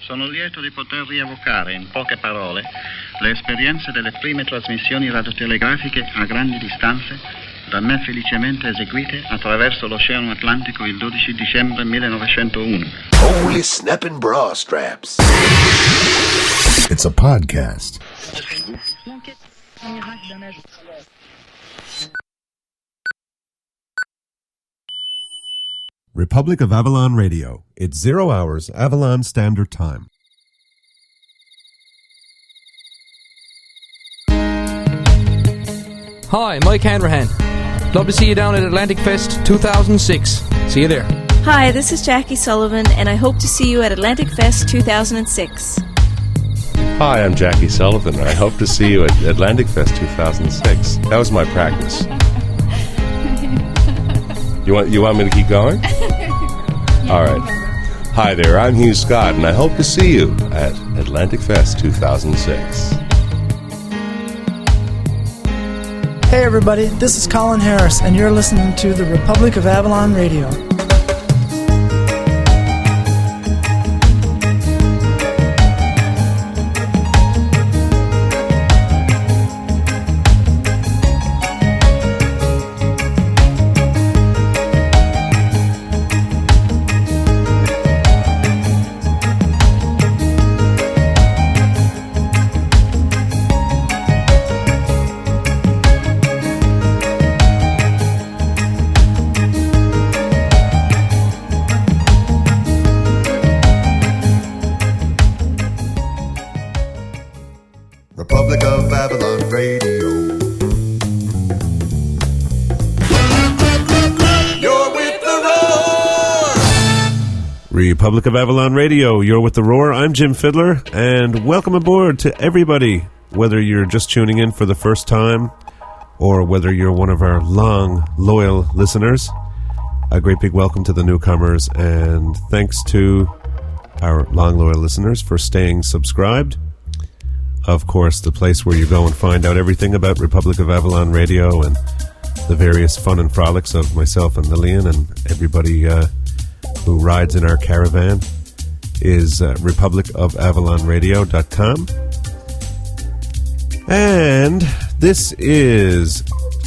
Sono lieto di poter rievocare, in poche parole, le esperienze delle prime trasmissioni radiotelegrafiche a grandi distanze, da me felicemente eseguite attraverso l'Oceano Atlantico il 12 dicembre 1901. Holy snapping bra straps. It's a podcast. Republic of Avalon Radio. It's 0 hours, Avalon Standard Time. Hi, Mike Hanrahan. Love to see you down at Atlanticfest 2006. See you there. Hi, this is Jackie Sullivan, and I hope to see you at Atlanticfest 2006. Hi, I'm Jackie Sullivan, and I hope to see you at Atlanticfest 2006. That was my practice. You want me to keep going? All right. Hi there, I'm Hugh Scott, and I hope to see you at Atlanticfest 2006. Hey everybody, this is Colin Harris, and you're listening to the Republic of Avalon Radio. Republic of Avalon Radio. You're with the Roar! Republic of Avalon Radio, you're with the Roar. I'm Jim Fidler, and welcome aboard to everybody, whether you're just tuning in for the first time or whether you're one of our long, loyal listeners. A great big welcome to the newcomers, and thanks to our long, loyal listeners for staying subscribed. Of course, the place where you go and find out everything about Republic of Avalon Radio and the various fun and frolics of myself and Lillian and everybody who rides in our caravan is republicofavalonradio.com. And this is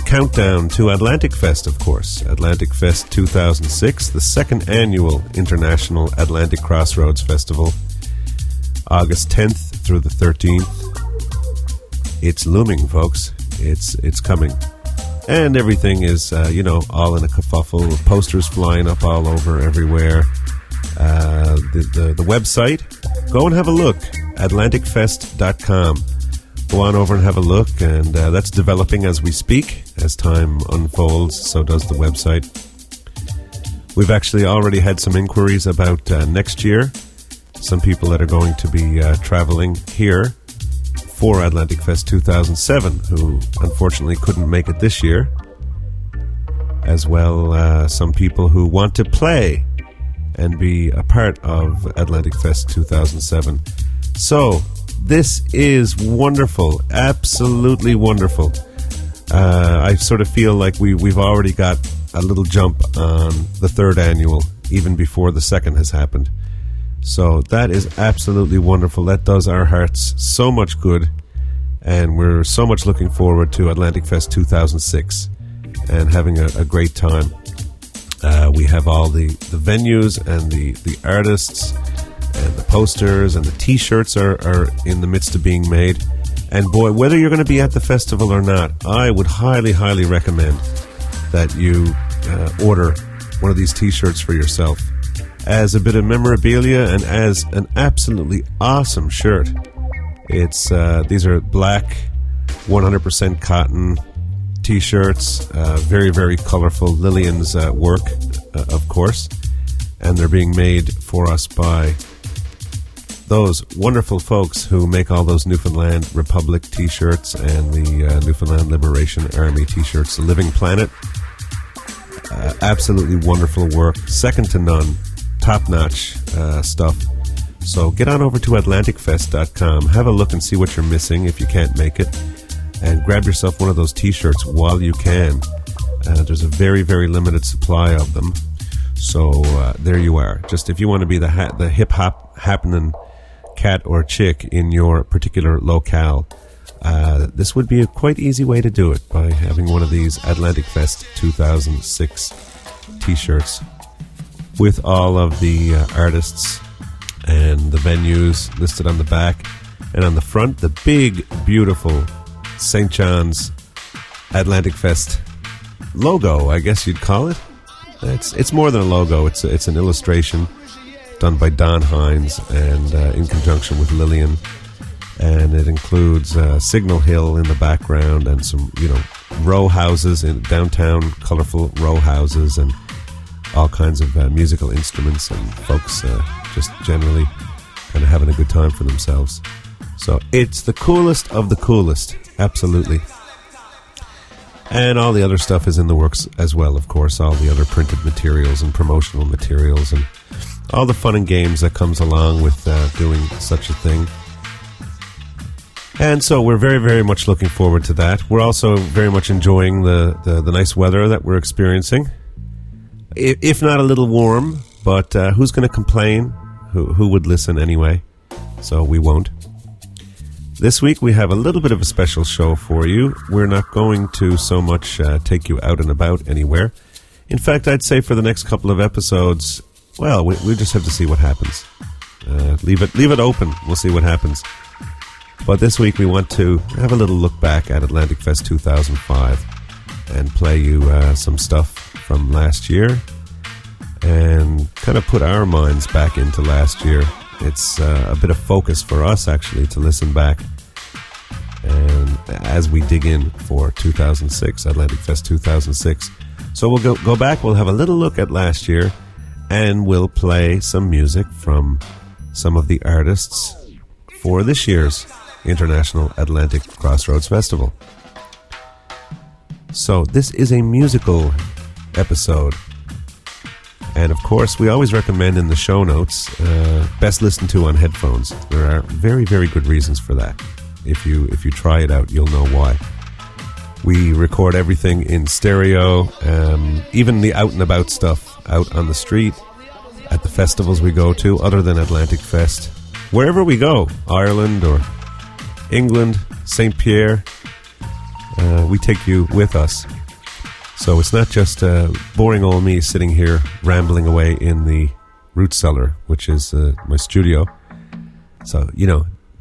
Countdown to Atlanticfest, of course. Atlanticfest 2006, the second annual International Atlantic Crossroads Festival, August 10th through the 13th. It's looming, folks. It's coming. And everything is, all in a kerfuffle. Posters flying up all over everywhere. The website, go and have a look. Atlanticfest.com. Go on over and have a look. And that's developing as we speak. As time unfolds, so does the website. We've actually already had some inquiries about next year. Some people that are going to be traveling here for Atlanticfest 2007, who unfortunately couldn't make it this year. As well, some people who want to play and be a part of Atlanticfest 2007. So, this is wonderful. Absolutely wonderful. I sort of feel like we've already got a little jump on the third annual, even before the second has happened. So that is absolutely wonderful. That does our hearts so much good, and we're so much looking forward to Atlanticfest 2006 and having a great time. We have all the venues and the artists and the posters and the T-shirts are in the midst of being made. And boy, whether you're going to be at the festival or not, I would highly, highly recommend that you order one of these T-shirts for yourself, as a bit of memorabilia and as an absolutely awesome shirt. It's these are black, 100% cotton T-shirts, very, very colorful. Lillian's work, of course, and they're being made for us by those wonderful folks who make all those Newfoundland Republic T-shirts and the Newfoundland Liberation Army T-shirts. The Living Planet, absolutely wonderful work, second to none. Top-notch stuff. So get on over to Atlanticfest.com, have a look and see what you're missing if you can't make it, and grab yourself one of those T-shirts while you can. There's a very, very limited supply of them. So there you are. Just if you want to be the hip-hop happening cat or chick in your particular locale, this would be a quite easy way to do it by having one of these Atlanticfest 2006 t-shirts with all of the artists and the venues listed on the back, and on the front the big beautiful St. John's Atlanticfest logo, I guess you'd call it. It's more than a logo, it's an illustration done by Don Hines and in conjunction with Lillian, and it includes Signal Hill in the background and some row houses in downtown, colorful row houses, and all kinds of musical instruments, and folks just generally kind of having a good time for themselves. So it's the coolest of the coolest, absolutely. And all the other stuff is in the works as well, of course, all the other printed materials and promotional materials and all the fun and games that comes along with doing such a thing. And so we're very, very much looking forward to that. We're also very much enjoying the nice weather that we're experiencing. If not a little warm, but who's going to complain? Who would listen anyway? So we won't. This week we have a little bit of a special show for you. We're not going to so much take you out and about anywhere. In fact, I'd say for the next couple of episodes, well, we just have to see what happens. Leave it open. We'll see what happens. But this week we want to have a little look back at Atlanticfest 2005 and play you some stuff from last year and kind of put our minds back into last year. It's a bit of focus for us, actually, to listen back. And as we dig in for 2006, Atlanticfest 2006. So we'll go back, we'll have a little look at last year, and we'll play some music from some of the artists for this year's International Atlantic Crossroads Festival. So this is a musical episode. And of course, we always recommend in the show notes, best listened to on headphones. There are very, very good reasons for that. If you try it out, you'll know why. We record everything in stereo, even the out and about stuff out on the street, at the festivals we go to, other than Atlanticfest. Wherever we go, Ireland or England, St. Pierre, we take you with us. So it's not just boring old me sitting here rambling away in the root cellar, which is my studio. So,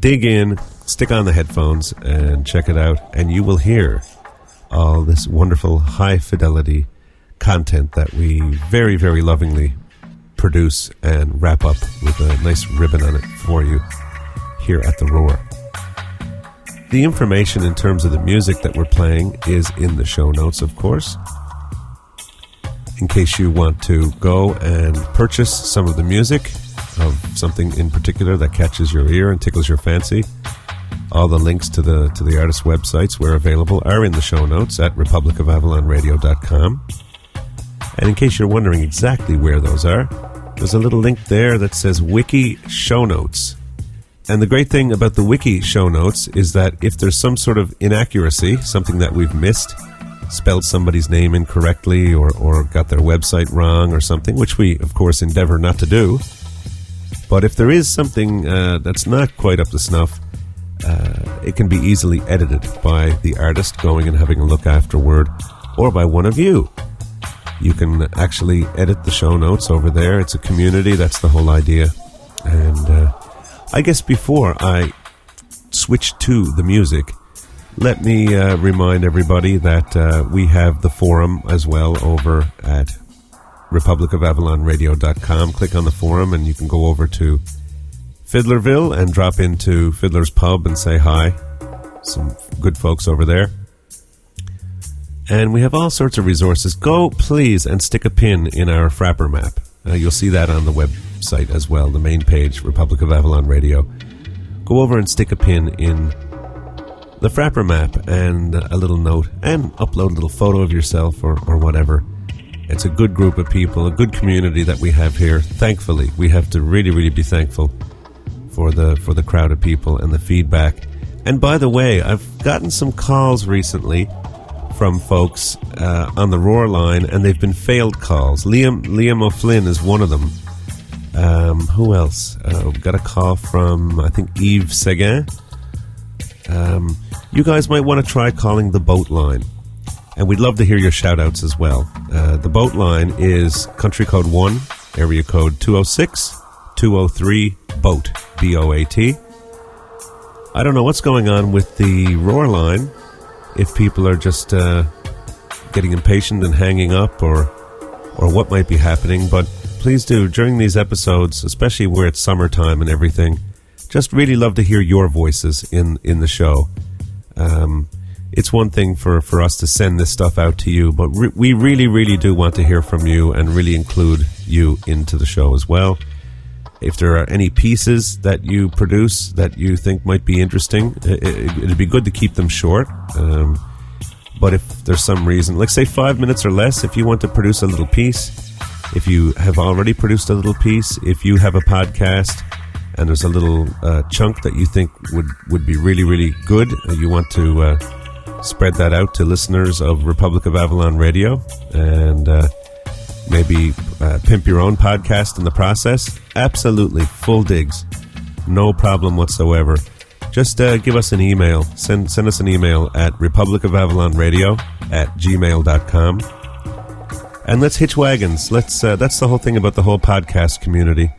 dig in, stick on the headphones, and check it out, and you will hear all this wonderful high-fidelity content that we very, very lovingly produce and wrap up with a nice ribbon on it for you here at The Roar. The information in terms of the music that we're playing is in the show notes, of course. In case you want to go and purchase some of the music of something in particular that catches your ear and tickles your fancy, all the links to the artists' websites where available are in the show notes at republicofavallonradio.com. And in case you're wondering exactly where those are, there's a little link there that says Wiki Show Notes. And the great thing about the Wiki Show Notes is that if there's some sort of inaccuracy, something that we've missed, spelled somebody's name incorrectly or got their website wrong or something, which we, of course, endeavor not to do, but if there is something that's not quite up to snuff, it can be easily edited by the artist going and having a look afterward, or by one of you. You can actually edit the show notes over there. It's a community, that's the whole idea. And I guess before I switch to the music, let me remind everybody that we have the forum as well over at republicofavallonradio.com. Click on the forum and you can go over to Fidlerville and drop into Fiddler's Pub and say hi. Some good folks over there. And we have all sorts of resources. Go, please, and stick a pin in our Frappr map. You'll see that on the website as well, the main page, Republic of Avalon Radio. Go over and stick a pin in the Frappr map and a little note, and upload a little photo of yourself or whatever. It's a good group of people, a good community that we have here. Thankfully, we have to really, really be thankful for the crowd of people and the feedback. And by the way, I've gotten some calls recently from folks on the ROARline, and they've been failed calls. Liam O'Flynn is one of them. Who else? We've got a call from, I think, Yves Seguin. You guys might want to try calling the Boatline. And we'd love to hear your shout-outs as well. The Boatline is country code 1, area code 206-203-BOAT, B-O-A-T. I don't know what's going on with the ROARline, if people are just getting impatient and hanging up, or what might be happening, but please do, during these episodes, especially where it's summertime and everything, just really love to hear your voices in the show. It's one thing for us to send this stuff out to you, but we really, really do want to hear from you and really include you into the show as well. If there are any pieces that you produce that you think might be interesting, it'd be good to keep them short. But if there's some reason, like say 5 minutes or less, if you want to produce a little piece, if you have already produced a little piece, if you have a podcast and there's a little chunk that you think would be really, really good, you want to spread that out to listeners of Republic of Avalon Radio, and maybe pimp your own podcast in the process, absolutely, full digs, no problem whatsoever. Just give us an email. Send us an email at republicofavallonradio@gmail.com. And let's hitch wagons. That's the whole thing about the whole podcast community.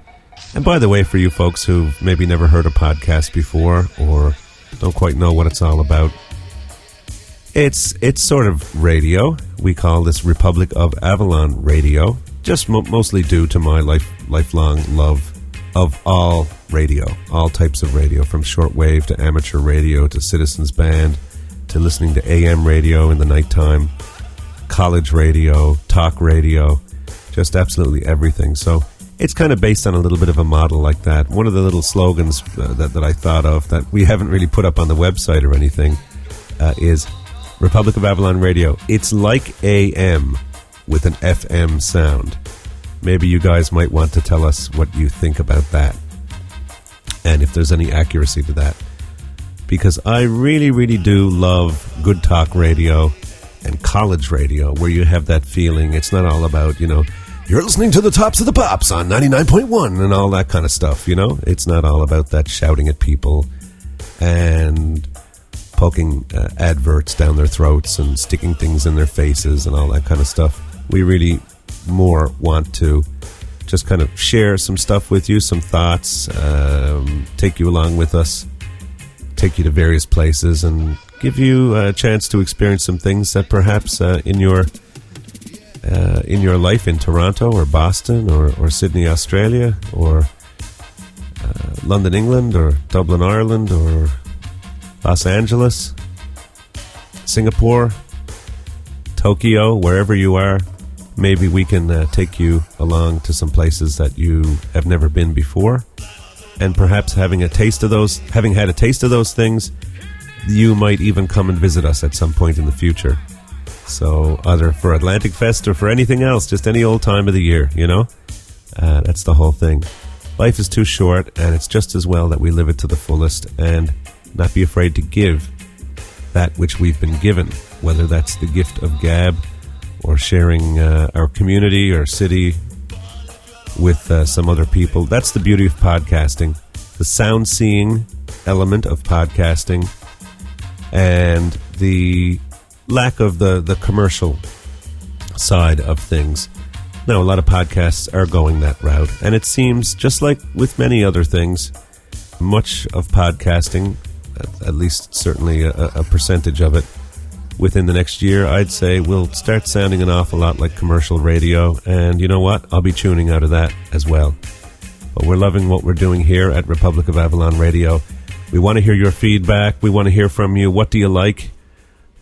And by the way, for you folks who've maybe never heard a podcast before or don't quite know what it's all about, it's sort of radio. We call this Republic of Avalon Radio, just mostly due to my lifelong love of all radio, all types of radio, from shortwave to amateur radio to citizens band to listening to AM radio in the nighttime, college radio, talk radio, just absolutely everything. So it's kind of based on a little bit of a model like that. One of the little slogans that I thought of that we haven't really put up on the website or anything is Republic of Avalon Radio. It's like AM with an FM sound. Maybe you guys might want to tell us what you think about that, and if there's any accuracy to that. Because I really, really do love good talk radio and college radio, where you have that feeling. It's not all about, you're listening to the tops of the pops on 99.1 and all that kind of stuff, It's not all about that shouting at people and poking adverts down their throats and sticking things in their faces and all that kind of stuff. We really more want to just kind of share some stuff with you, some thoughts, take you along with us, take you to various places, and give you a chance to experience some things that perhaps in your life in Toronto or Boston or Sydney, Australia, or London, England, or Dublin, Ireland, or Los Angeles, Singapore, Tokyo, wherever you are, maybe we can take you along to some places that you have never been before, and perhaps having had a taste of those things, you might even come and visit us at some point in the future. So either for Atlanticfest or for anything else, just any old time of the year, that's the whole thing. Life is too short, and it's just as well that we live it to the fullest and not be afraid to give that which we've been given, whether that's the gift of gab or sharing our community or city with some other people. That's the beauty of podcasting, the sound-seeing element of podcasting, and the lack of the commercial side of things. Now, a lot of podcasts are going that route, and it seems, just like with many other things, much of podcasting, at least certainly a percentage of it, within the next year, I'd say, will start sounding an awful lot like commercial radio, and you know what? I'll be tuning out of that as well. But we're loving what we're doing here at Republic of Avalon Radio. We want to hear your feedback. We want to hear from you. What do you like?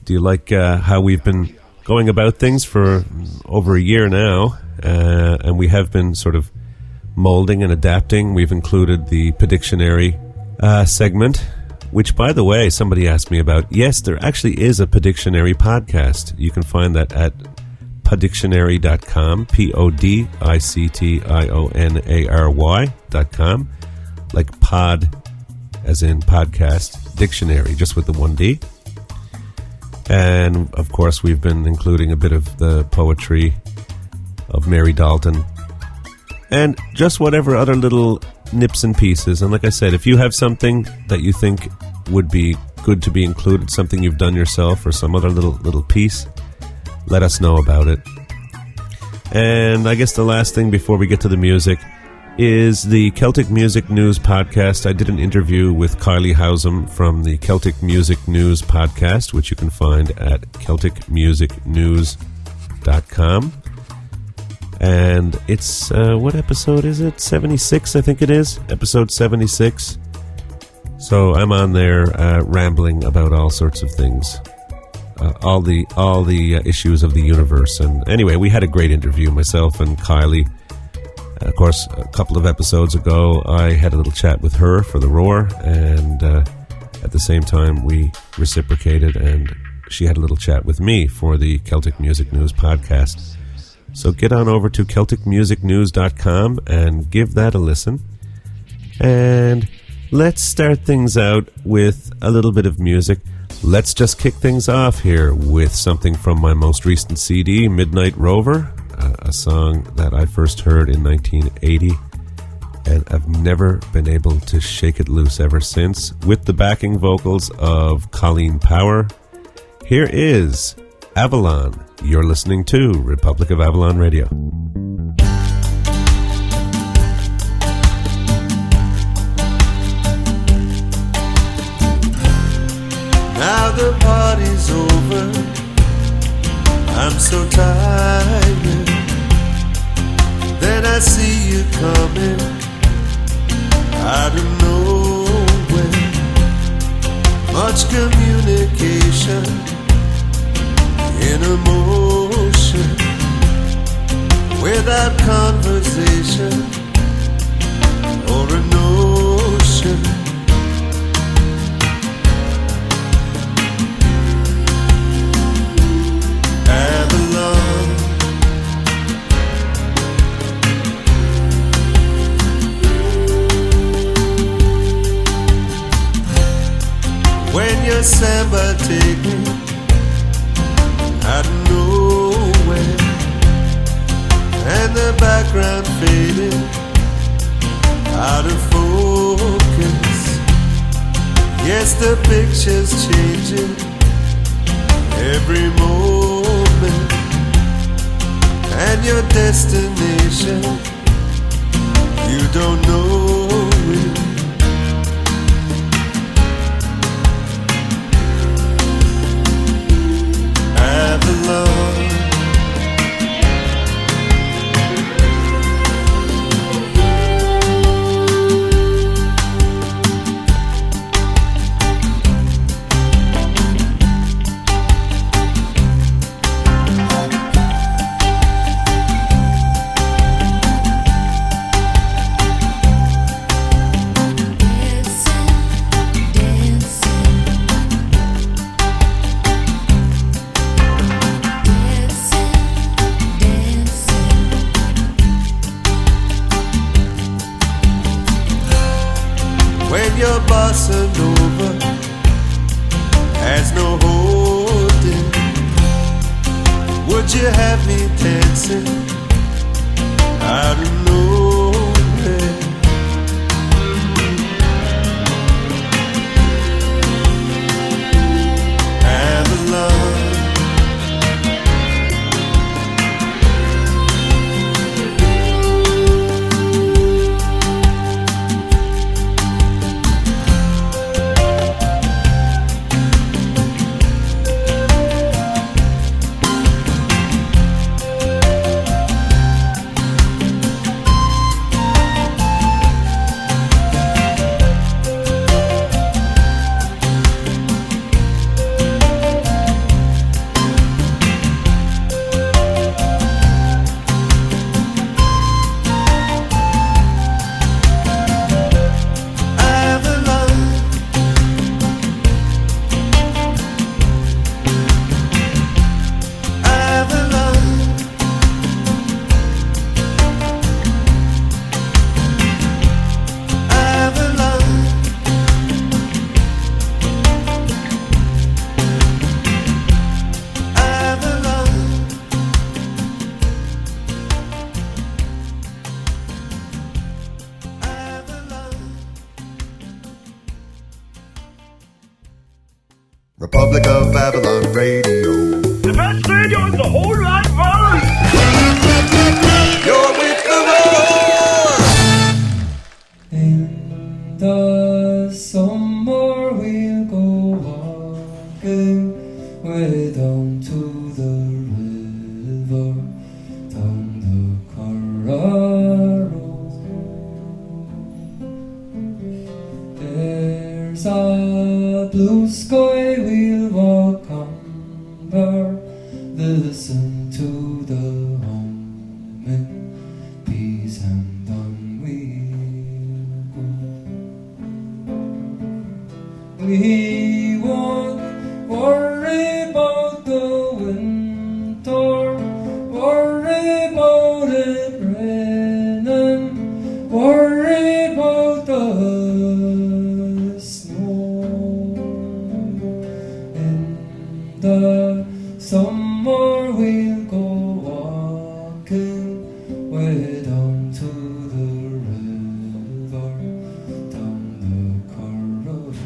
Do you like how we've been going about things for over a year now? And we have been sort of molding and adapting. We've included the Podictionary segment, which, by the way, somebody asked me about. Yes, there actually is a Podictionary podcast. You can find that at podictionary.com, podictionary.com, like pod, as in podcast, dictionary, just with the 1D. And, of course, we've been including a bit of the poetry of Mary Dalton and just whatever other little nips and pieces. And like I said, if you have something that you think would be good to be included, something you've done yourself or some other little piece, let us know about it. And I guess the last thing before we get to the music is the Celtic Music News podcast. I did an interview with Kylie Howsam from the Celtic Music News podcast, which you can find at celticmusicnews.com. And it's, what episode is it? 76, I think it is. Episode 76. So I'm on there rambling about all sorts of things. All the issues of the universe. And anyway, we had a great interview, myself and Kylie. Of course, a couple of episodes ago, I had a little chat with her for the Roar, and at the same time, we reciprocated, and she had a little chat with me for the Celtic Music News podcast. So get on over to celticmusicnews.com and give that a listen. And let's start things out with a little bit of music. Let's just kick things off here with something from my most recent CD, Midnight Rover. A song that I first heard in 1980, and I've never been able to shake it loose ever since, with the backing vocals of Colleen Power. Here is Avalon. You're listening to Republic of Avalon Radio. Now the party's over, I'm so tired. Then I see you coming out of nowhere. Much communication in emotion, without conversation or a notion. Avalon, when your samba take me out of nowhere, and the background fading out of focus. Yes, the picture's changing every moment, and your destination, you don't know it. Avalon, your bossa nova has no holding. Would you have me dancing out of nowhere? Avalon, Republic of Avalon Radio. The best radio in the whole wide world. You're with the roar. In the summer we'll go walking way down to the river, down the Carriage. There's a blue sky we'll walk under, listen to the humming bees, and on we won't worry about the winter, worry about it raining, worry about the snow. In the summer we'll go walking way down to the river, down the Carriage.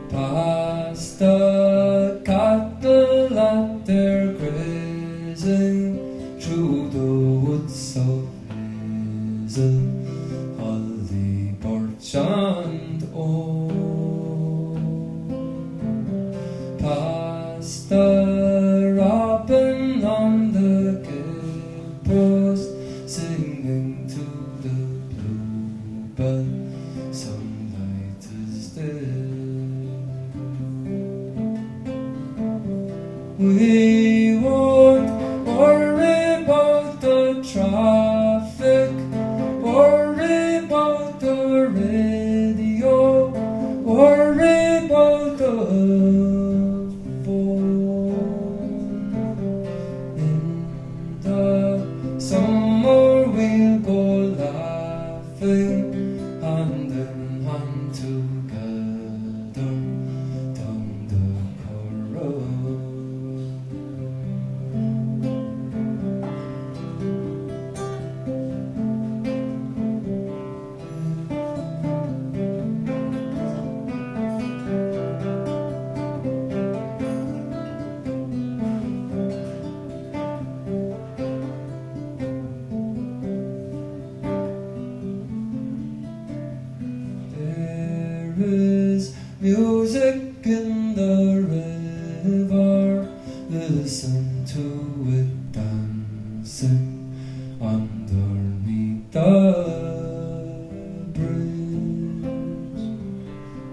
Past the cattle at their grazing, through the woods of hazel, holly, birch and oak. Past the robin on the gatepost, singing to the bluebell, sunlight is there. We won't worry about the traffic, worry about the radio, worry about the phone. In the summer we'll go laughing, hand in hand together, down the Carriage. There is music in the river, listen to it dancing underneath the bridge,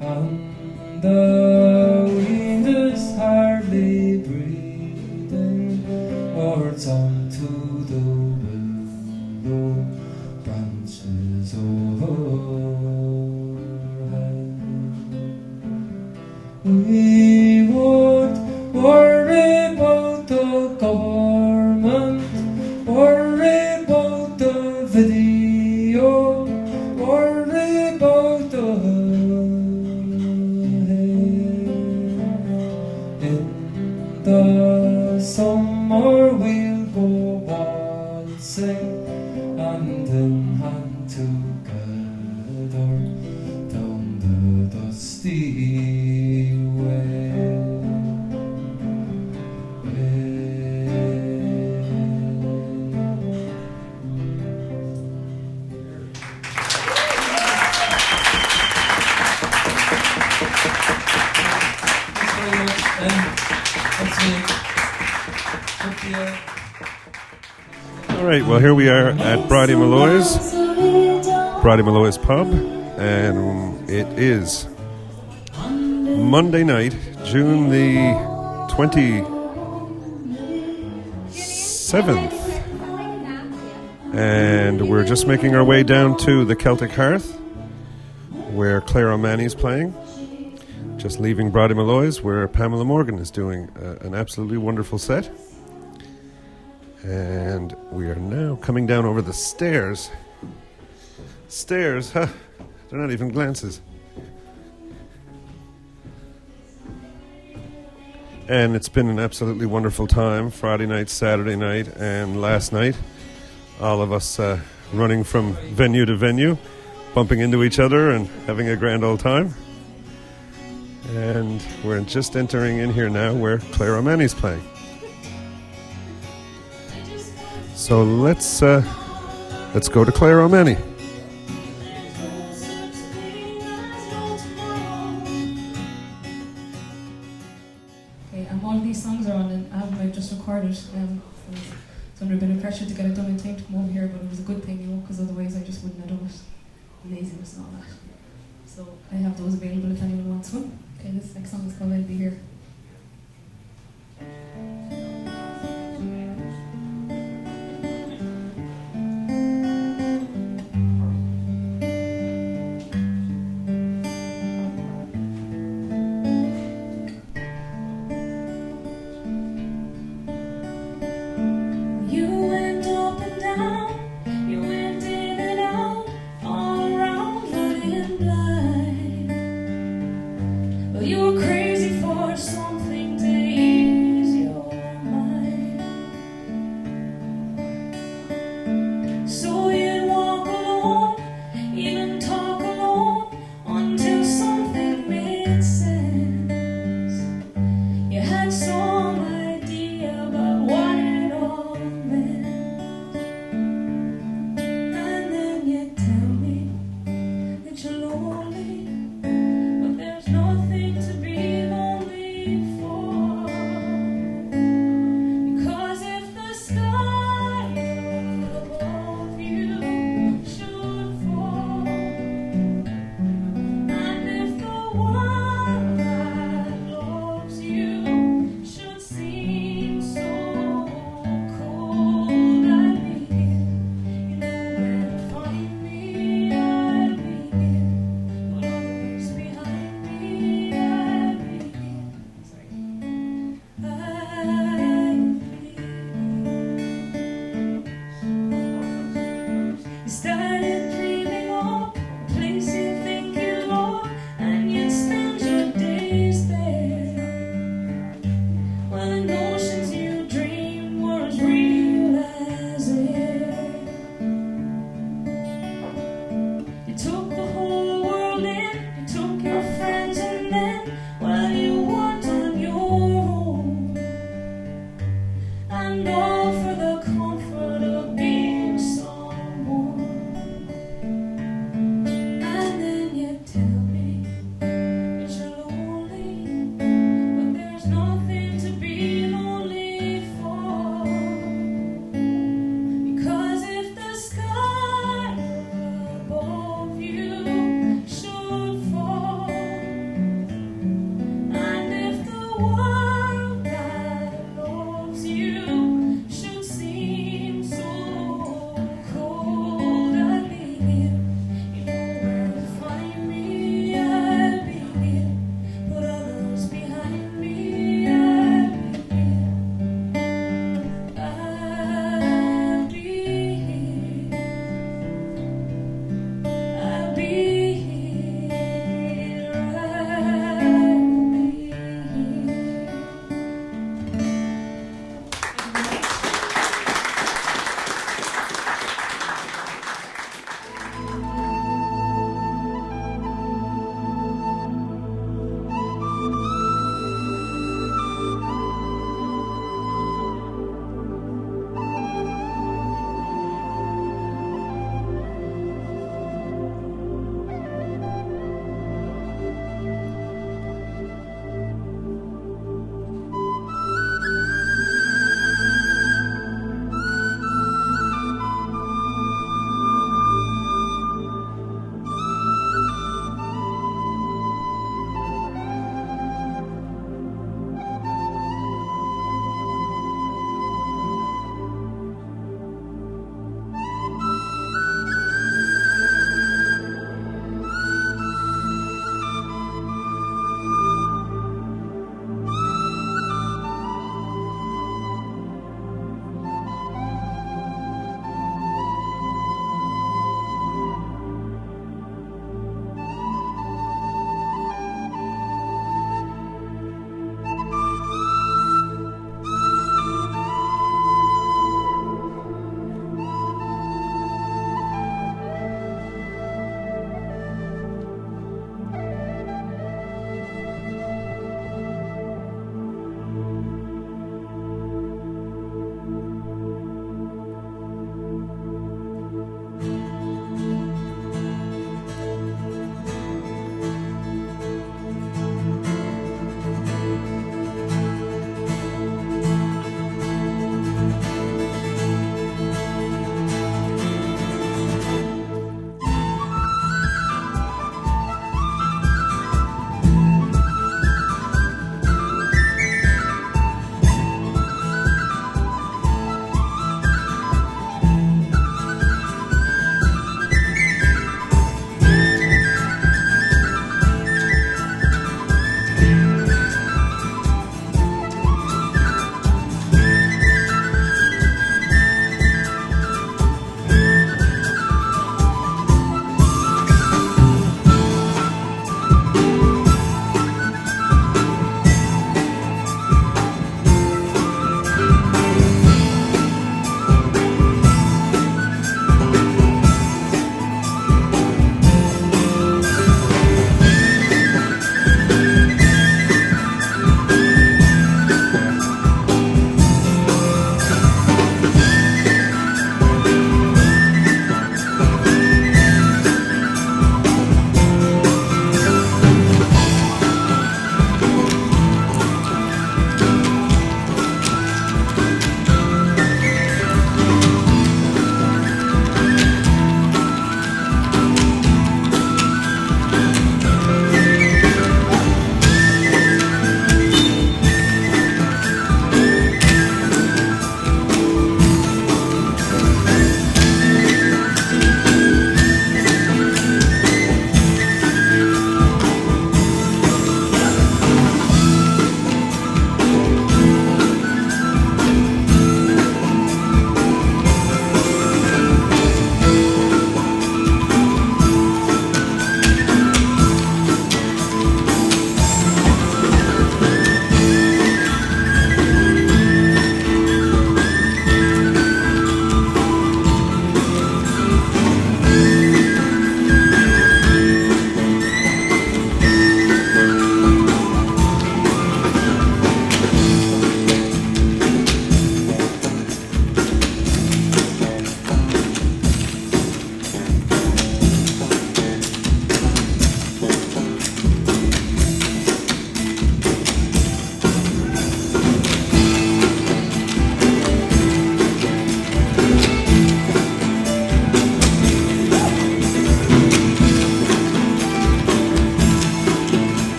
and the wind is hardly breathing words onto the willow branches overhead. We won't worry about the government, worry about the video, worry about the hair. In the summer we'll go waltzing, hand in hand together, down the dusty way. Thanks very much. Thanks, All right, well, here we are at Bridie Molloy's pub, and it is Monday night, June the 27th, and we're just making our way down to the Celtic Hearth, where Claire O'Mahony's playing. Just leaving Bridie Molloy's, where Pamela Morgan is doing an absolutely wonderful set. And we are now coming down over the stairs. Stairs, huh? They're not even glances. And it's been an absolutely wonderful time, Friday night, Saturday night, and last night. All of us running from venue to venue, bumping into each other and having a grand old time. And we're just entering in here now where Claire O'Mahony's playing. So let's go to Claire O'Mahony. All of these songs are on an album I've just recorded. It's under a bit of pressure to get it done in time to come over here, but it was a good thing, because otherwise I just wouldn't have done it. Laziness and all that. So I have those available if anyone wants one. Okay, this next song is called I'll Be Here. You were crazy for something to ease your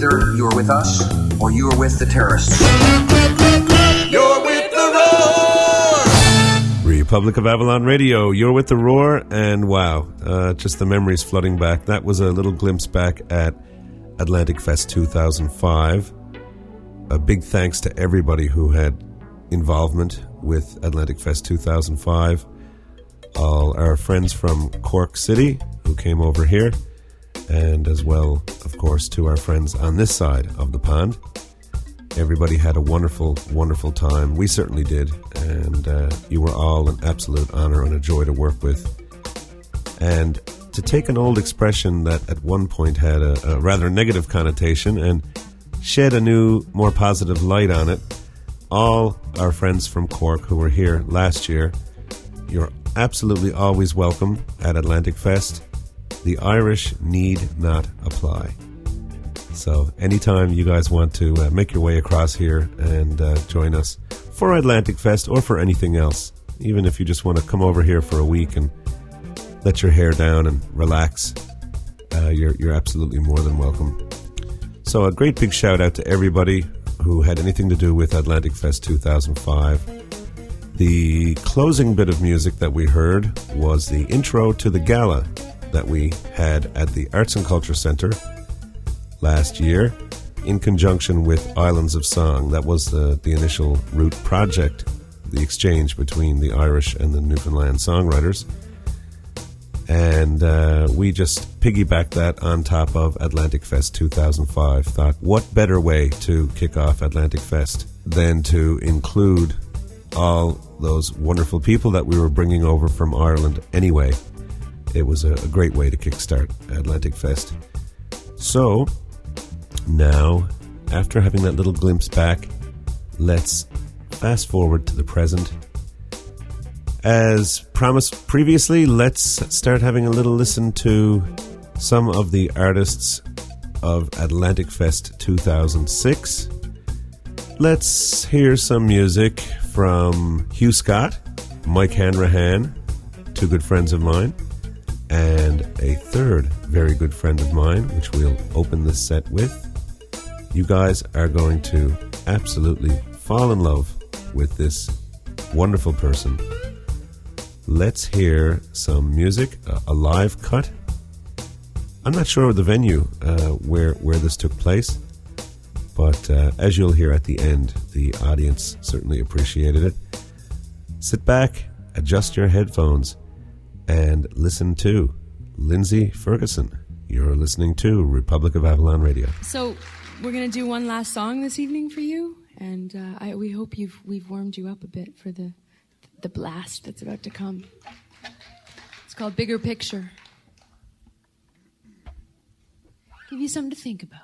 Either you're with us or you're with the terrorists. You're with the Roar! Republic of Avalon Radio, you're with the Roar, and wow, just the memories flooding back. That was a little glimpse back at Atlanticfest 2005. A big thanks to everybody who had involvement with Atlanticfest 2005. All our friends from Cork City who came over here, and as well, of course, to our friends on this side of the pond. Everybody had a wonderful, wonderful time. We certainly did, and you were all an absolute honor and a joy to work with. And to take an old expression that at one point had a rather negative connotation and shed a new, more positive light on it, all our friends from Cork who were here last year, you're absolutely always welcome at Atlanticfest. The Irish need not apply. So anytime you guys want to make your way across here and join us for Atlanticfest or for anything else, even if you just want to come over here for a week and let your hair down and relax, you're absolutely more than welcome. So a great big shout out to everybody who had anything to do with Atlanticfest 2005. The closing bit of music that we heard was the intro to the gala that we had at the Arts and Culture Centre last year in conjunction with Islands of Song. That was the initial root project, the exchange between the Irish and the Newfoundland songwriters. And we just piggybacked that on top of Atlanticfest 2005. Thought, what better way to kick off Atlanticfest than to include all those wonderful people that we were bringing over from Ireland anyway. It was a great way to kickstart Atlanticfest. So, now, after having that little glimpse back, let's fast forward to the present. As promised previously, let's start having a little listen to some of the artists of Atlanticfest 2006. Let's hear some music from Hugh Scott, Mike Hanrahan, two good friends of mine, and a third very good friend of mine, which we'll open this set with. You guys are going to absolutely fall in love with this wonderful person. Let's hear some music, a live cut. I'm not sure of the venue where this took place, but as you'll hear at the end, the audience certainly appreciated it. Sit back, adjust your headphones, and listen to Lindsay Ferguson. You're listening to Republic of Avalon Radio. So we're going to do one last song this evening for you, and we hope we've warmed you up a bit for the blast that's about to come. It's called Bigger Picture. Give you something to think about.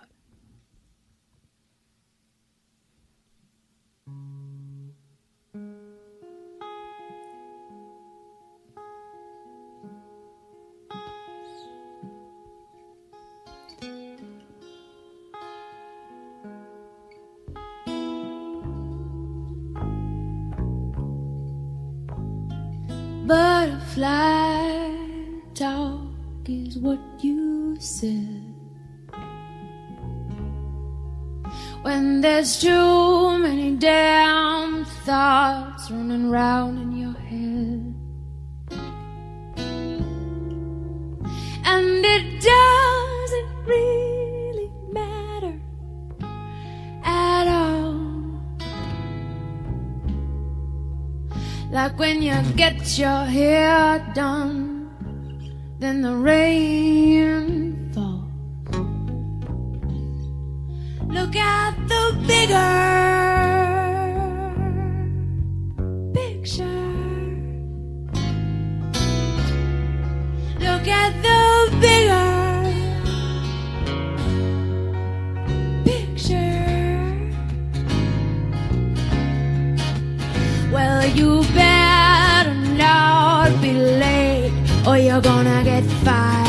Butterfly talk is what you said when there's too many damn thoughts running round in your head, and it doesn't really matter at all. Like when you get your hair done, then the rain falls. Look at the bigger picture. Look at the bigger picture. Well, you better not be late, or you're gonna get fired.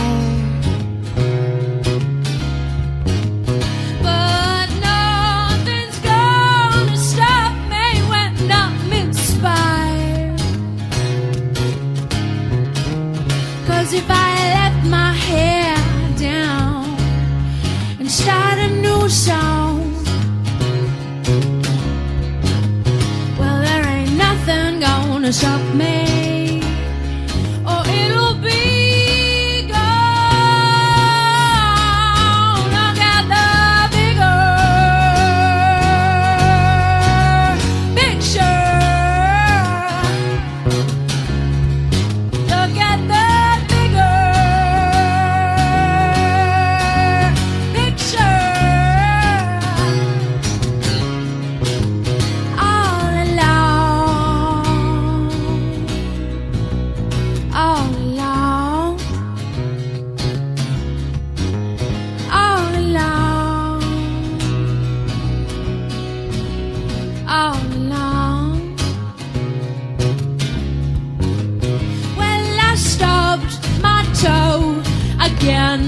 But nothing's gonna stop me when I'm inspired. 'Cause if I let my hair down and start a new sound. Well, there ain't nothing gonna stop me, or it'll be gone. Look at the bigger picture. Look at the bigger picture. All along, all along, all along, all along. Well, I stubbed my toe again,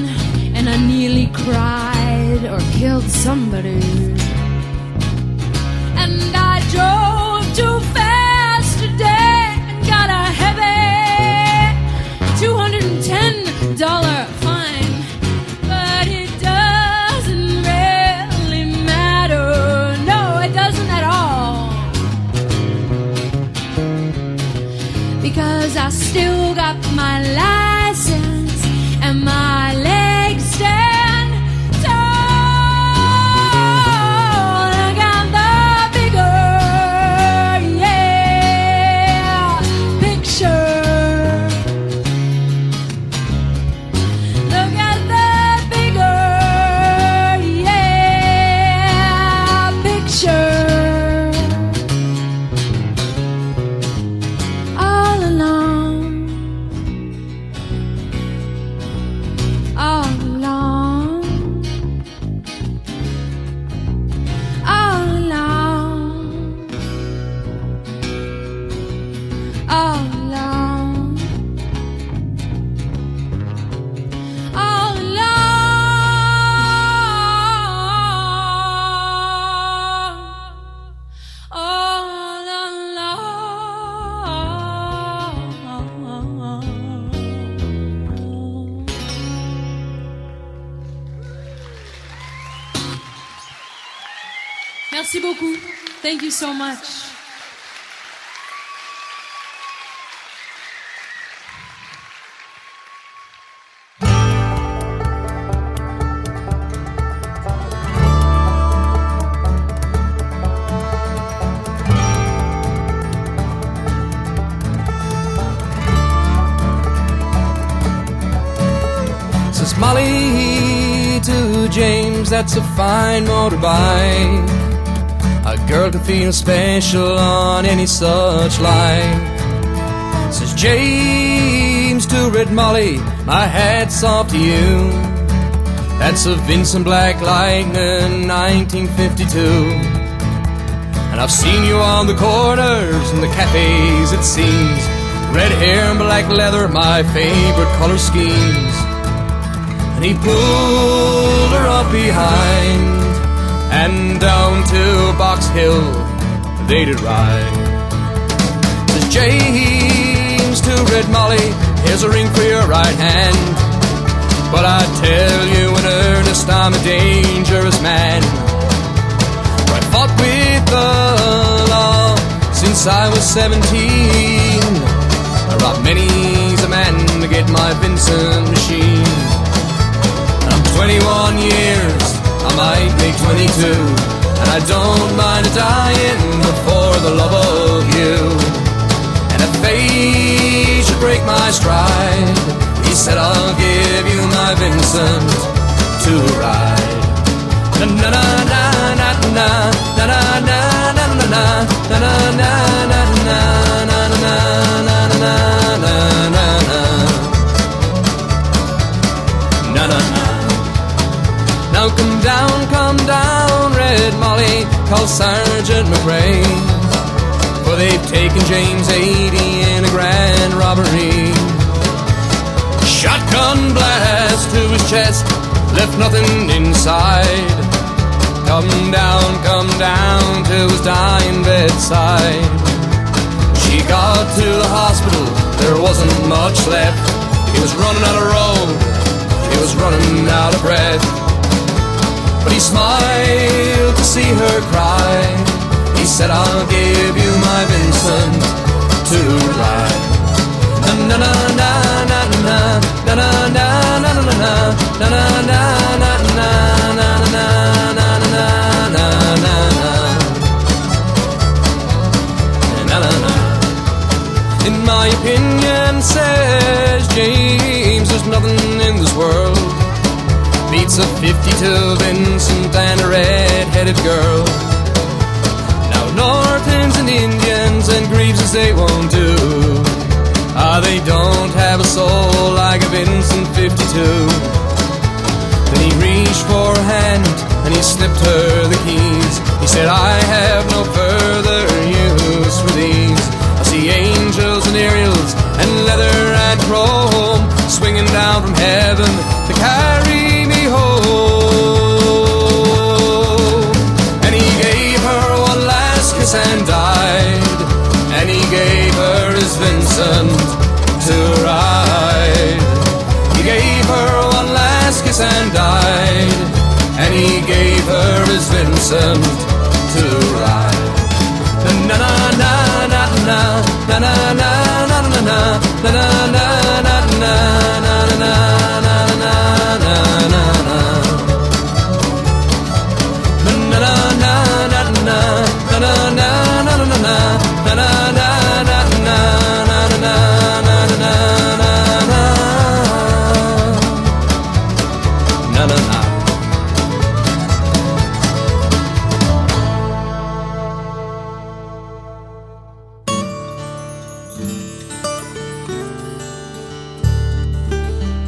and I nearly cried or killed somebody. And I drove too fast today and got a heavy $210 fine. But it doesn't really matter. No, it doesn't at all. Because I still got my license and my legs stand tall. I got the bigger, yeah, picture. Look at the bigger, yeah, picture. All along, all along, all along, all along, all Merci beaucoup. Thank you so much. Says Molly to James, that's a fine motorbike. A girl can feel special on any such line. Says James to Red Molly, my hat's off to you. That's a Vincent Black Lightning 1952. And I've seen you on the corners and the cafes, it seems. Red hair and black leather, my favorite color schemes. And he pulled her up behind, and down to Box Hill they did ride. Says James to Red Molly, here's a ring for your right hand. But I tell you in earnest, I'm a dangerous man. I fought with the law since I was 17. I robbed many's a man to get my Vincent machine. And I'm 21 years, I might make 22, and I don't mind dying before the love of you. And if fate should break my stride, he said I'll give you my Vincent to ride. Na na na na na na na na na na na na na na na na na na na. Now come down, Red Molly, call Sergeant McRae. For they've taken James 80 in a grand robbery. Shotgun blast to his chest, left nothing inside. Come down to his dying bedside. She got to the hospital, there wasn't much left. He was running out of road, he was running out of breath. but he smiled to see her cry. He said, I'll give you my Vincent to ride. Na na na na na na na na na na na na na na na na. In my opinion, says James, there's nothing in this world beats a 52 Vincent and a red-headed girl. Now Northans and Indians and Greaves they won't do. They don't have a soul like a Vincent 52. Then he reached for her hand and he slipped her the keys. He said, I have no further use for these. I see angels and Ariels and leather and chrome swinging down from heaven to carry me home. And he gave her one last kiss and died. And he gave her his Vincent to ride. He gave her one last kiss and died. And he gave her his Vincent to ride. Na na na na na na na na na na na na na na na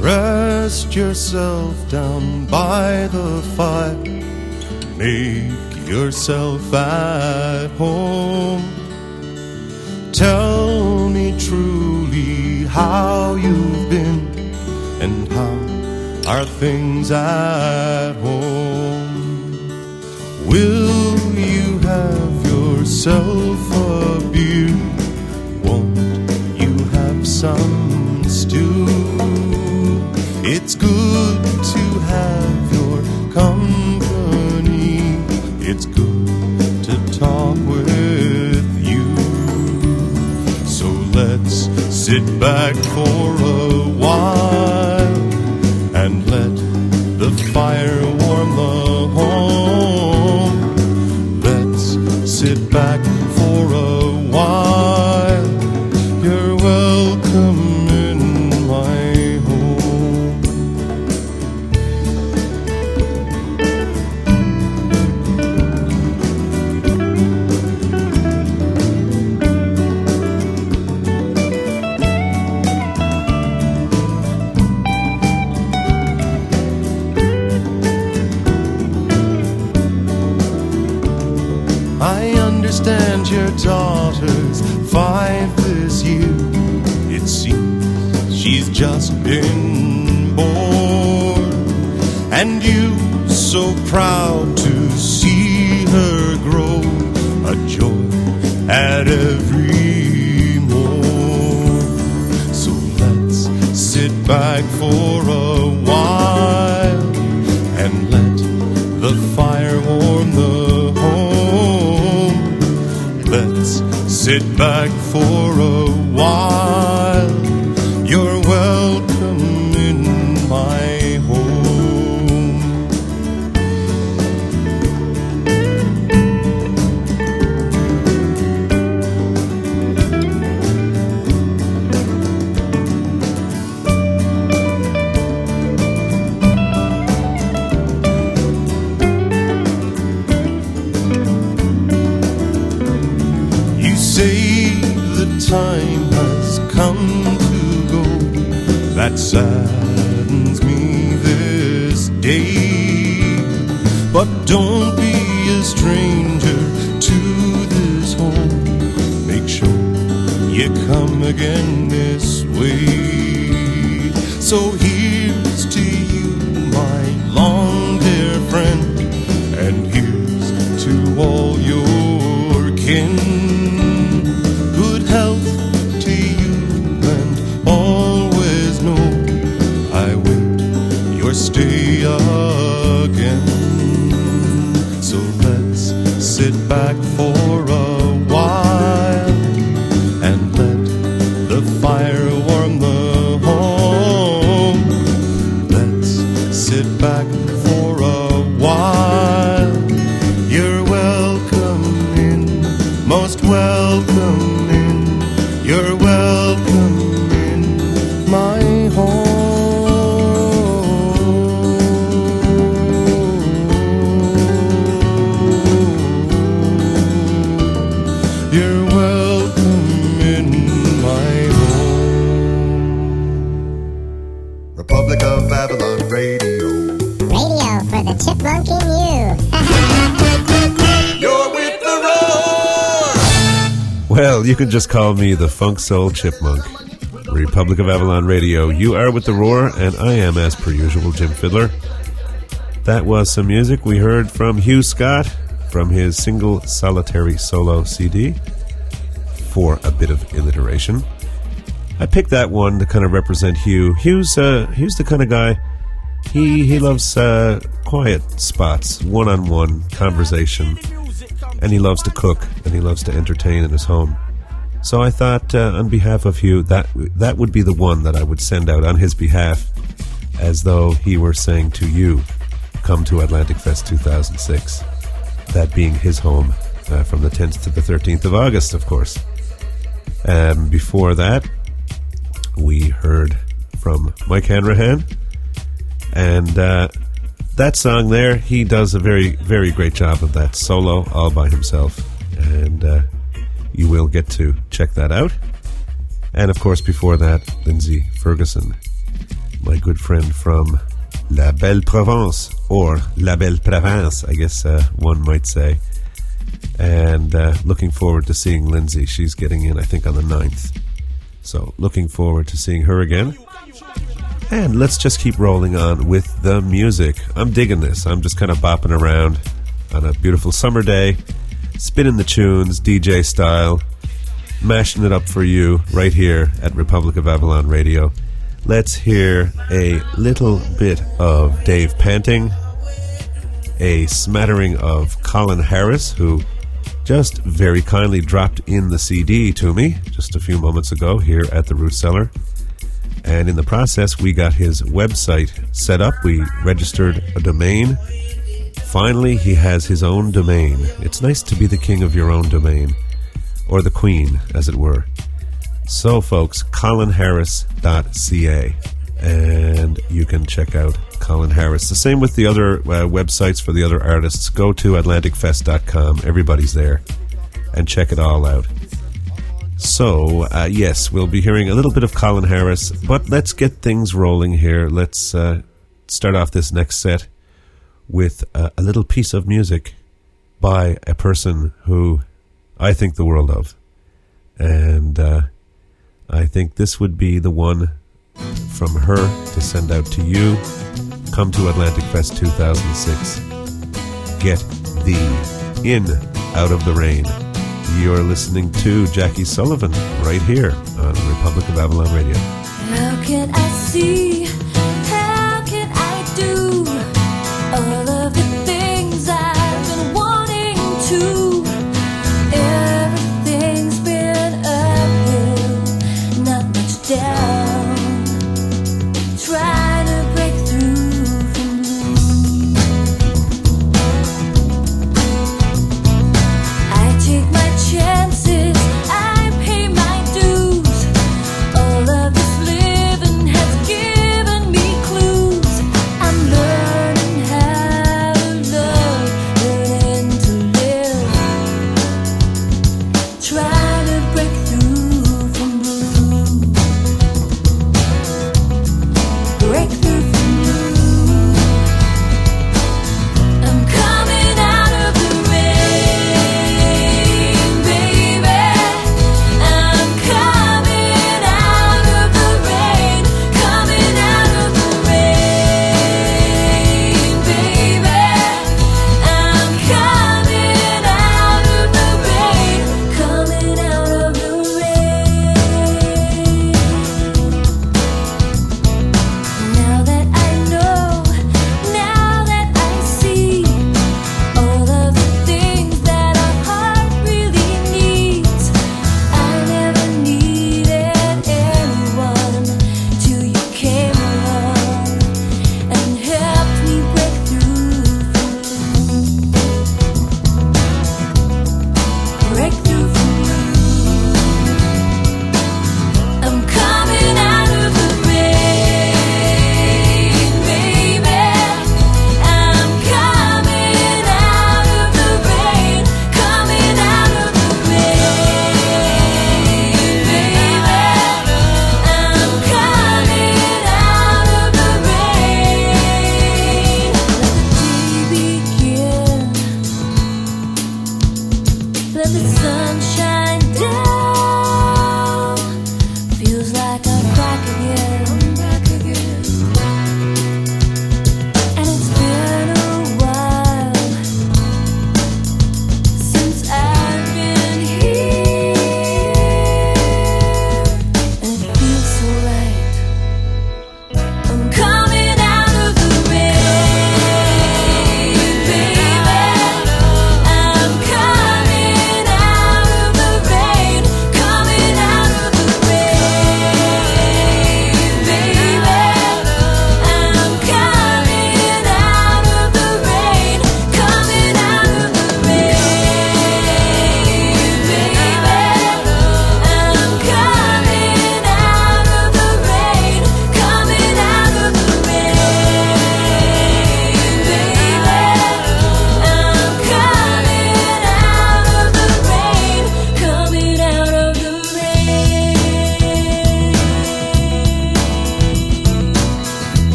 Rest yourself down by the fire. Make yourself at home. Tell me truly how you've been and how are things at home. Will you have yourself a beer? Won't you have some stew? It's good to have your company. It's good to talk with you. So let's sit back for a while and let the fire warm the home. Let's sit back for a while. You're welcome in my home. I understand your daughter's 5 this year. It seems she's just been born, and you so proud to see her grow, a joy at every morn. So let's sit back for a while and let the fire warm the home. Let's sit back for a while. You're welcome in my home. You say the time has come to go. That saddens me this day. But don't be a stranger to this home. Make sure you come again this way. So here's to you, my long-dear friend, and here's to all your kin. Good health to you, and always know I wait your stay again. sit back for a while and let the fire warm the home. Let's sit back for a while. You're welcome in, most welcome in. You're welcome in my home. You're welcome in my home. Republic of Avalon Radio. Radio for the chipmunk in you. You're with the roar! Well, you can just call me the Funk Soul Chipmunk. Republic of Avalon Radio. You are with the Roar, and I am, as per usual, Jim Fidler. That was some music we heard from Hugh Scott from his single solitary solo CD, For a Bit of Alliteration. I picked that one to kind of represent Hugh. Hugh's the kind of guy, he loves quiet spots, one-on-one conversation, and he loves to cook, and he loves to entertain in his home. So I thought, on behalf of Hugh, that would be the one that I would send out on his behalf, as though he were saying to you, come to Atlanticfest 2006. That being his home, from the 10th to the 13th of August, of course. Before that, we heard from Mike Hanrahan, and that song there, he does a very, very great job of that solo all by himself, and you will get to check that out. And of course, before that, Lindsay Ferguson, my good friend from La Belle Provence, or La Belle Provence, I guess one might say. And looking forward to seeing Lindsay. She's getting in, I think, on the 9th. So looking forward to seeing her again. And let's just keep rolling on with the music. I'm digging this. I'm just kind of bopping around on a beautiful summer day, spinning the tunes, DJ style, mashing it up for you right here at Republic of Avalon Radio. Let's hear a little bit of Dave Panting, a smattering of Colin Harris, who just very kindly dropped in the CD to me just a few moments ago here at the Root Cellar. And in the process, we got his website set up. We registered a domain. Finally, he has his own domain. It's nice to be the king of your own domain, or the queen, as it were. So, folks, colinharris.ca, and you can check out Colin Harris. The same with the other websites for the other artists. Go to atlanticfest.com. Everybody's there, and check it all out. So, yes, we'll be hearing a little bit of Colin Harris, but let's get things rolling here. Let's start off this next set with a little piece of music by a person who I think the world of. And I think this would be the one from her to send out to you. Come to Atlanticfest 2006. Get thee in out of the rain. You're listening to Jackie Sullivan right here on Republic of Avalon Radio. How can I see? How can I do all of the things I've been wanting to? Everything's been uphill, not much down. Trying to break through from blue. I take my chances, I pay my dues. All of this living has given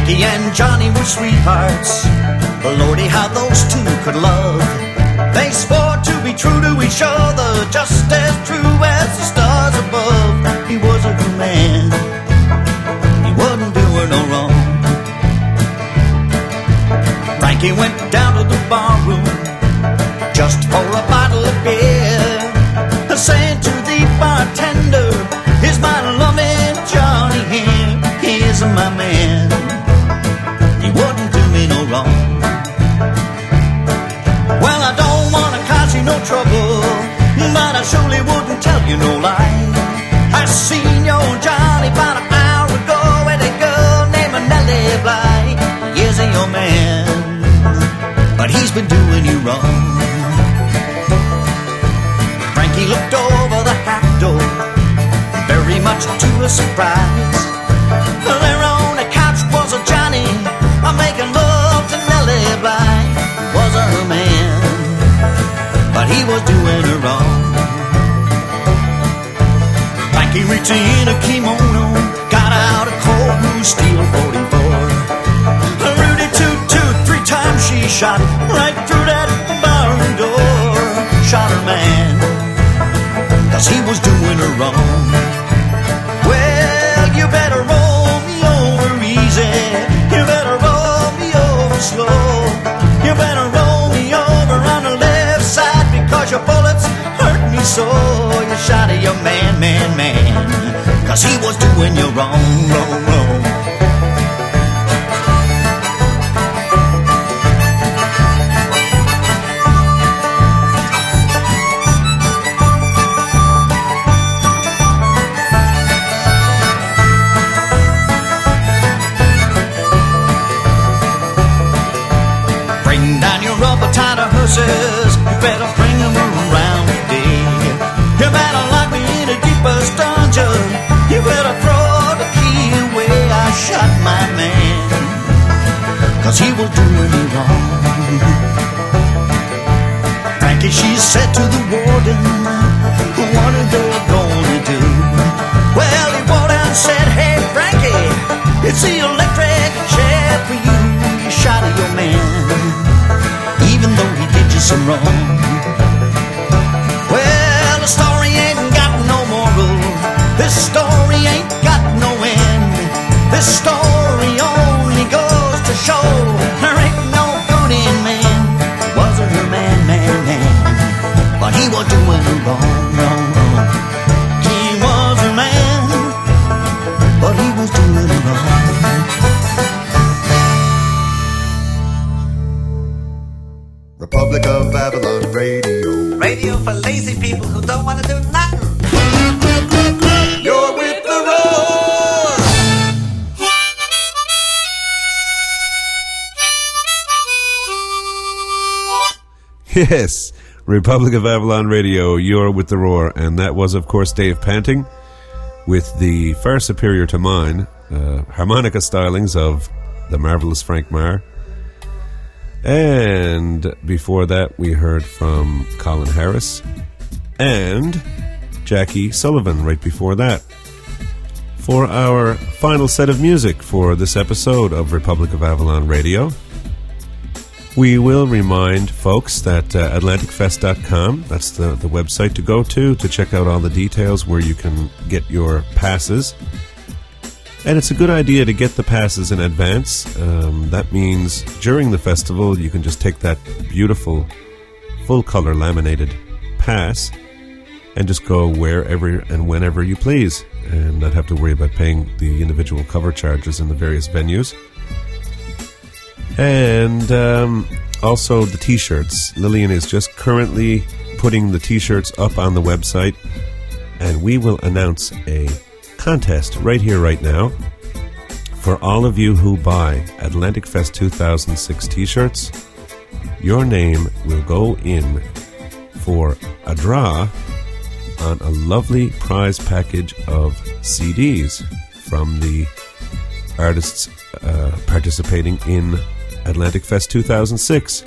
Frankie and Johnny were sweethearts. Lordy, how those two could love. They swore to be true to each other, just as true as the stars above. He was a good man, he wasn't doing no wrong. Frankie went down to the barroom just for a bottle of beer, saying to the bartender, "Here's my loving Johnny here, here's my man. He wouldn't do me no wrong. Well, I don't want to cause you no trouble, but I surely wouldn't tell you no lie. I seen your Johnny about an hour ago with a girl named Nellie Bly. Yes, your man, but he's been doing you wrong." Frankie looked over the half door, very much to her surprise. There on the couch was a Johnny, making love to Nellie Bly. He was her man, but he was doing her wrong. Frankie reached in a kimono, got out a cold blue steel 44. Rudy toot, 3 times she shot right through that barn door. Shot her man, 'cause he was doing her wrong. Well, you better roll me over easy, you better roll me over slow, you better roll me over on the left side, because your bullets hurt me so. You shot at your man, 'cause he was doing you wrong, wrong. You better bring them around today. You better lock me in a deepest dungeon. You better throw the key away. I shot my man, 'cause he was doing me wrong. Frankie, she said to the warden, what are they gonna do? Well, the warden said, "Hey, Frankie, it's the electric chair for you. You shot at your man, even though he did you some wrong." Well, the story ain't got no moral, this story ain't got no end. This story only goes to show there ain't no good in man. He wasn't her man, but he was doing her wrong. He was her man, but he was doing her wrong. Republic of Avalon Radio. Radio for lazy people who don't want to do nothing. You're with the roar! Yes, Republic of Avalon Radio, you're with the roar. And that was, of course, Dave Panting with the far superior to mine harmonica stylings of the marvelous Frank Marr. And before that, we heard from Colin Harris and Jackie Sullivan right before that. For our final set of music for this episode of Republic of Avalon Radio, we will remind folks that Atlanticfest.com, that's the website to go to check out all the details where you can get your passes. And it's a good idea to get the passes in advance. That means during the festival, you can just take that beautiful, full-color laminated pass and just go wherever and whenever you please, and not have to worry about paying the individual cover charges in the various venues. And also the T-shirts. Lillian is just currently putting the T-shirts up on the website, and we will announce a contest right here, right now. For all of you who buy Atlanticfest 2006 T-shirts, your name will go in for a draw on a lovely prize package of CDs from the artists participating in Atlanticfest 2006.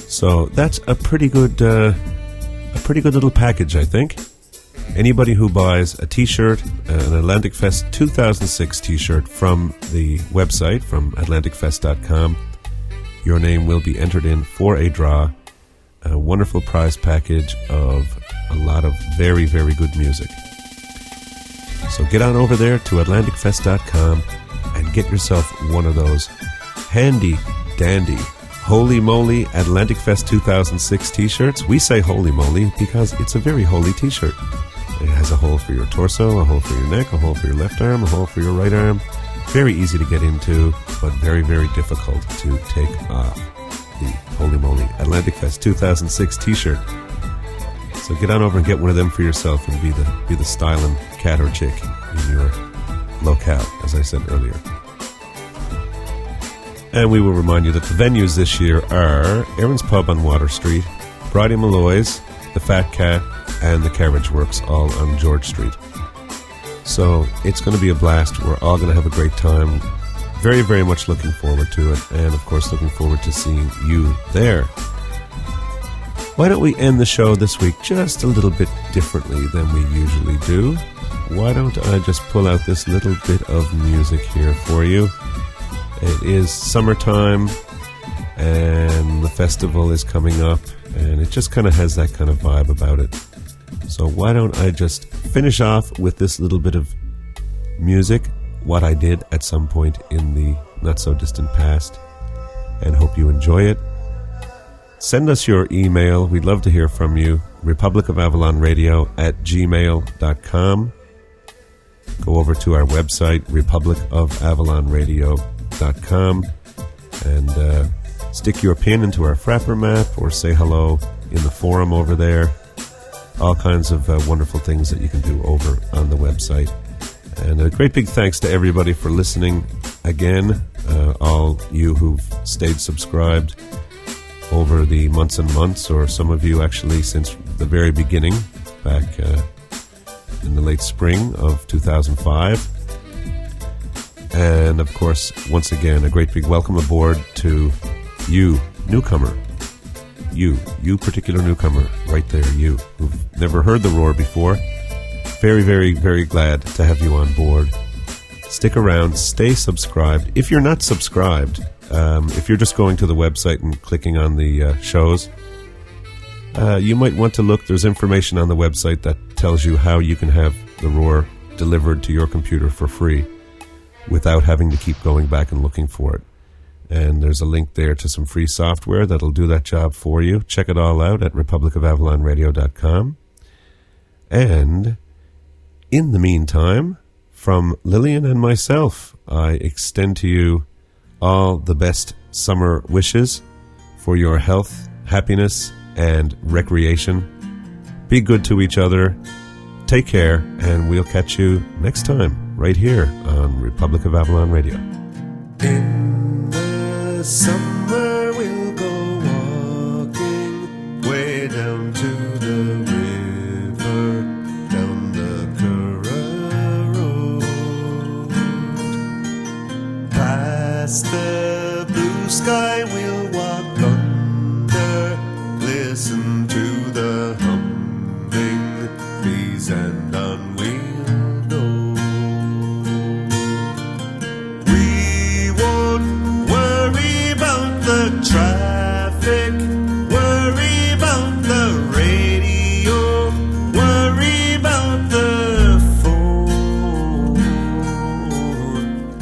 So that's a pretty good little package, I think. Anybody who buys a t-shirt, an Atlantic Fest 2006 t-shirt from the website, from atlanticfest.com, your name will be entered in for a draw. A wonderful prize package of a lot of very, very good music. So get on over there to atlanticfest.com and get yourself one of those handy dandy Holy Moly Atlantic Fest 2006 t-shirts. We say holy moly because it's a very holy t-shirt. It has a hole for your torso, a hole for your neck, a hole for your left arm, a hole for your right arm. Very easy to get into, but very, very difficult to take off. The Holy Moly Atlantic Fest 2006 t-shirt. So get on over and get one of them for yourself and be the styling cat or chick in your locale, as I said earlier. And we will remind you that the venues this year are Erin's Pub on Water Street, Bridie Molloy's, the Fat Cat, and the Carriage Works, all on George Street. So it's going to be a blast. We're all going to have a great time. Very, very much looking forward to it, and of course looking forward to seeing you there. Why don't we end the show this week just a little bit differently than we usually do? Why don't I just pull out this little bit of music here for you? It is summertime, and the festival is coming up, and it just kind of has that kind of vibe about it. So why don't I just finish off with this little bit of music, what I did at some point in the not-so-distant past, and hope you enjoy it. Send us your email. We'd love to hear from you. republicofavalonradio@gmail.com. Go over to our website, republicofavalonradio.com, and stick your pin into our Frappr map or say hello in the forum over there. All kinds of wonderful things that you can do over on the website. And a great big thanks to everybody for listening again, all you who've stayed subscribed over the months and months, or some of you actually since the very beginning, back in the late spring of 2005. And of course, once again, a great big welcome aboard to you, newcomer. You particular newcomer, right there, you, who've never heard the Roar before. Very, very, very glad to have you on board. Stick around, stay subscribed. If you're not subscribed, if you're just going to the website and clicking on the shows, you might want to look. There's information on the website that tells you how you can have the Roar delivered to your computer for free without having to keep going back and looking for it. And there's a link there to some free software that'll do that job for you. Check it all out at republicofavalonradio.com. And in the meantime, from Lillian and myself, I extend to you all the best summer wishes for your health, happiness, and recreation. Be good to each other. Take care, and we'll catch you next time right here on Republic of Avalon Radio. In the summer we'll go walking way down to the river, down the Curragh Road. Past the blue sky we'll walk under, listen to the humming bees, and on we'll go. We won't worry about the traffic, worry about the radio, worry about the phone.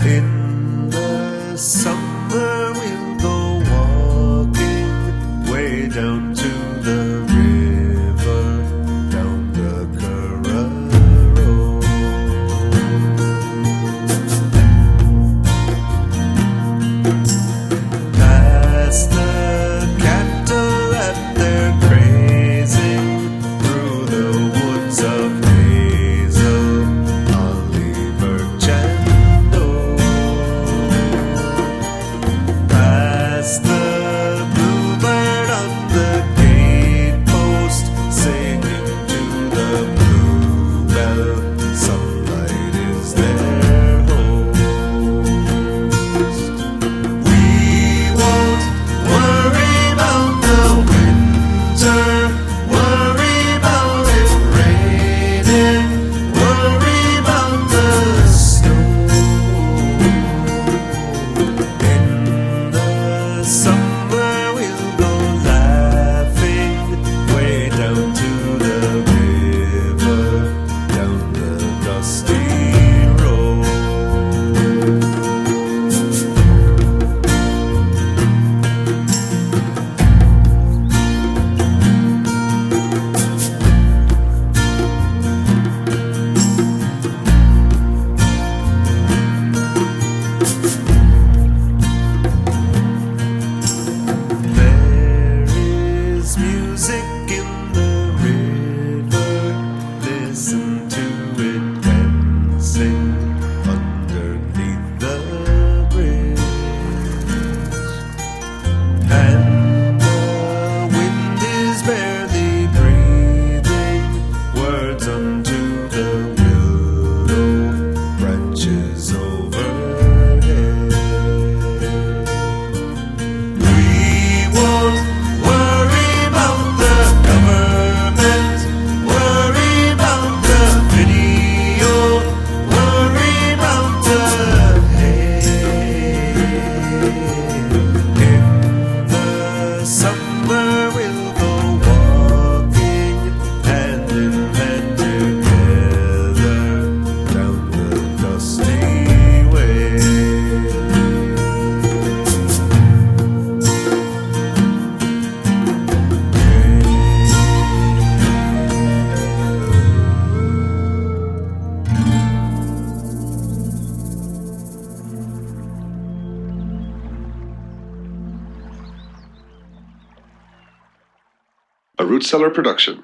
In the summer we'll go walking way down to the river, down the Curragh Road. Past the cattle at their grazing, through the woods of hazel, Oliver Chando. There is music in the river. Listen to it dancing underneath the bridge. And the wind is barely breathing words unto the willow branches overhead. We won't worry about the government, worry about the video, worry about the hay. In the summer we'll go walking hand in hand together down the dusty way. A Root Cellar production.